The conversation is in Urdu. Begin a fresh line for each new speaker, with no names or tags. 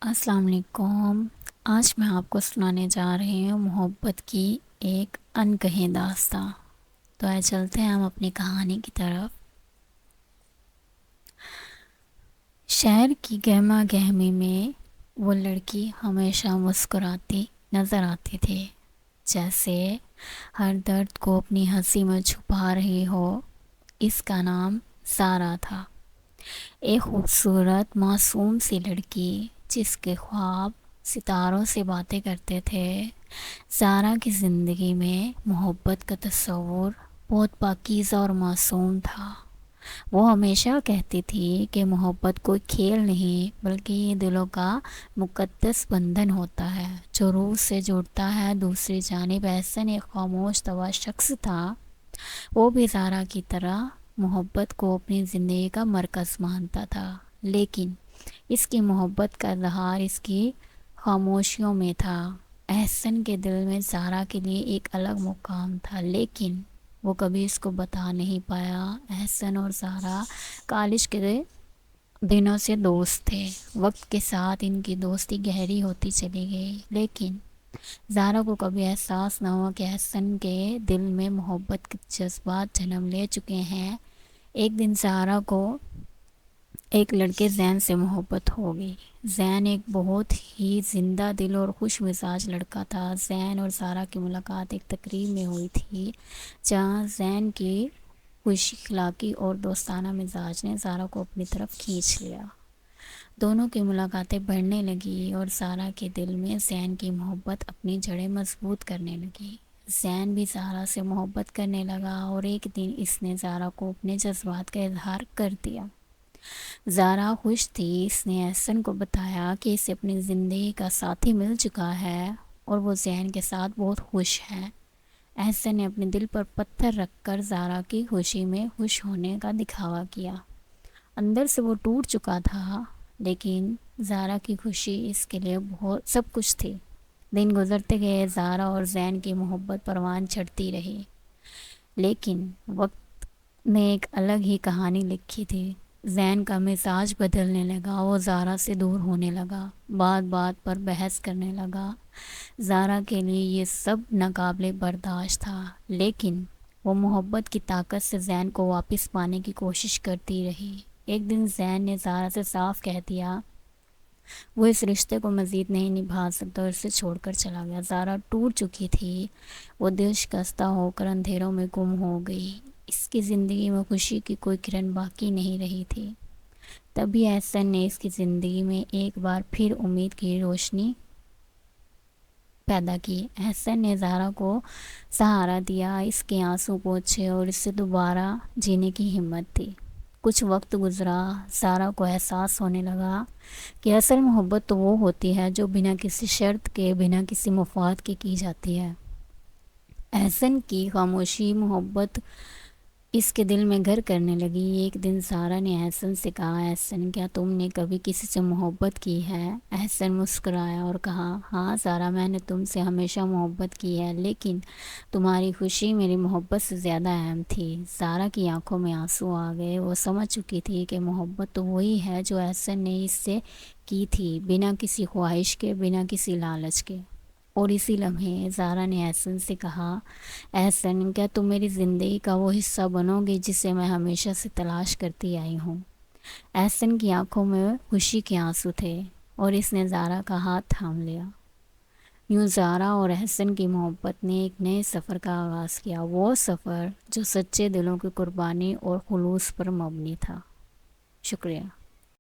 السلام علیکم۔ آج میں آپ کو سنانے جا رہی ہوں محبت کی ایک انکہی داستاں۔ تو آئے چلتے ہیں ہم اپنی کہانی کی طرف۔ شہر کی گہما گہمی میں وہ لڑکی ہمیشہ مسکراتی نظر آتی تھی، جیسے ہر درد کو اپنی ہنسی میں چھپا رہی ہو۔ اس کا نام زارا تھا، ایک خوبصورت معصوم سی لڑکی جس کے خواب ستاروں سے باتیں کرتے تھے۔ زارا کی زندگی میں محبت کا تصور بہت پاکیزہ اور معصوم تھا۔ وہ ہمیشہ کہتی تھی کہ محبت کوئی کھیل نہیں بلکہ یہ دلوں کا مقدس بندھن ہوتا ہے جو روح سے جڑتا ہے۔ دوسری جانب احسن ایک خاموش طبع شخص تھا، وہ بھی زارا کی طرح محبت کو اپنی زندگی کا مرکز مانتا تھا، لیکن اس کی محبت کا اظہار اس کی خاموشیوں میں تھا۔ احسن کے دل میں زارا کے لیے ایک الگ مقام تھا، لیکن وہ کبھی اس کو بتا نہیں پایا۔ احسن اور زارا کالج کے دنوں سے دوست تھے۔ وقت کے ساتھ ان کی دوستی گہری ہوتی چلی گئی، لیکن زارا کو کبھی احساس نہ ہوا کہ احسن کے دل میں محبت کے جذبات جنم لے چکے ہیں۔ ایک دن زارا کو ایک لڑکے زین سے محبت ہو گئی۔ زین ایک بہت ہی زندہ دل اور خوش مزاج لڑکا تھا۔ زین اور زارا کی ملاقات ایک تقریب میں ہوئی تھی، جہاں زین کی خوش اخلاقی اور دوستانہ مزاج نے زارا کو اپنی طرف کھینچ لیا۔ دونوں کی ملاقاتیں بڑھنے لگی اور زارا کے دل میں زین کی محبت اپنی جڑیں مضبوط کرنے لگی۔ زین بھی زارا سے محبت کرنے لگا اور ایک دن اس نے زارا کو اپنے جذبات کا اظہار کر دیا۔ زارا خوش تھی، اس نے احسن کو بتایا کہ اسے اپنی زندگی کا ساتھی مل چکا ہے اور وہ زین کے ساتھ بہت خوش ہے۔ احسن نے اپنے دل پر پتھر رکھ کر زارا کی خوشی میں خوش ہونے کا دکھاوا کیا۔ اندر سے وہ ٹوٹ چکا تھا، لیکن زارا کی خوشی اس کے لیے بہت سب کچھ تھی۔ دن گزرتے گئے، زارا اور زین کی محبت پروان چڑھتی رہی، لیکن وقت نے ایک الگ ہی کہانی لکھی تھی۔ زین کا مزاج بدلنے لگا، وہ زارا سے دور ہونے لگا، بات بات پر بحث کرنے لگا۔ زارا کے لیے یہ سب ناقابل برداشت تھا، لیکن وہ محبت کی طاقت سے زین کو واپس پانے کی کوشش کرتی رہی۔ ایک دن زین نے زارا سے صاف کہہ دیا وہ اس رشتے کو مزید نہیں نبھا سکتا اور اسے چھوڑ کر چلا گیا۔ زارا ٹوٹ چکی تھی، وہ دل شکستہ ہو کر اندھیروں میں گم ہو گئی۔ اس کی زندگی میں خوشی کی کوئی کرن باقی نہیں رہی تھی۔ تبھی احسن نے اس کی زندگی میں ایک بار پھر امید کی روشنی پیدا کی۔ احسن نے زارا کو سہارا دیا، اس کے آنسو پوچھے اور اسے دوبارہ جینے کی ہمت دی۔ کچھ وقت گزرا، زارا کو احساس ہونے لگا کہ اصل محبت تو وہ ہوتی ہے جو بنا کسی شرط کے، بنا کسی مفاد کے کی جاتی ہے۔ احسن کی خاموشی محبت اس کے دل میں گھر کرنے لگی۔ ایک دن زارا نے احسن سے کہا، احسن کیا تم نے کبھی کسی سے محبت کی ہے؟ احسن مسکرایا اور کہا، ہاں زارا، میں نے تم سے ہمیشہ محبت کی ہے، لیکن تمہاری خوشی میری محبت سے زیادہ اہم تھی۔ زارا کی آنکھوں میں آنسو آ گئے، وہ سمجھ چکی تھی کہ محبت تو وہی ہے جو احسن نے اس سے کی تھی، بنا کسی خواہش کے، بنا کسی لالچ کے۔ اور اسی لمحے زارا نے احسن سے کہا، احسن کیا تم میری زندگی کا وہ حصہ بنو گے جسے میں ہمیشہ سے تلاش کرتی آئی ہوں؟ احسن کی آنکھوں میں خوشی کے آنسو تھے اور اس نے زارا کا ہاتھ تھام لیا۔ یوں زارا اور احسن کی محبت نے ایک نئے سفر کا آغاز کیا، وہ سفر جو سچے دلوں کی قربانی اور خلوص پر مبنی تھا۔ شکریہ۔